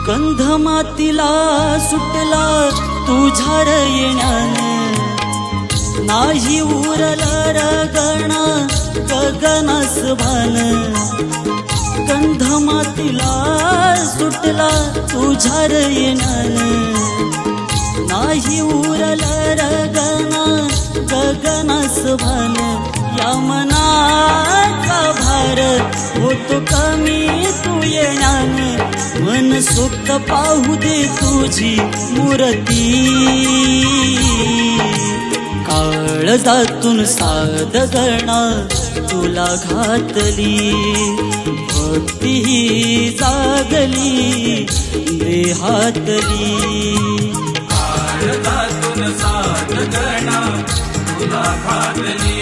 गंध मातीला सुटला तुझ्या येण्यानं, नाही उरला रगण गगनास भान. गंध मातीला सुटला तुझ्या येण्यानं, नाही उरला रगण गगनास भान. या मनाचा भार होतो कमी तू येण्यानं, मन सोक्त पाहू दे तुझी मूर्ती. काळजातून साध गणा तुला घातली, भक्ती जागली देहातली. काळजातून साध गणा तुला घातली,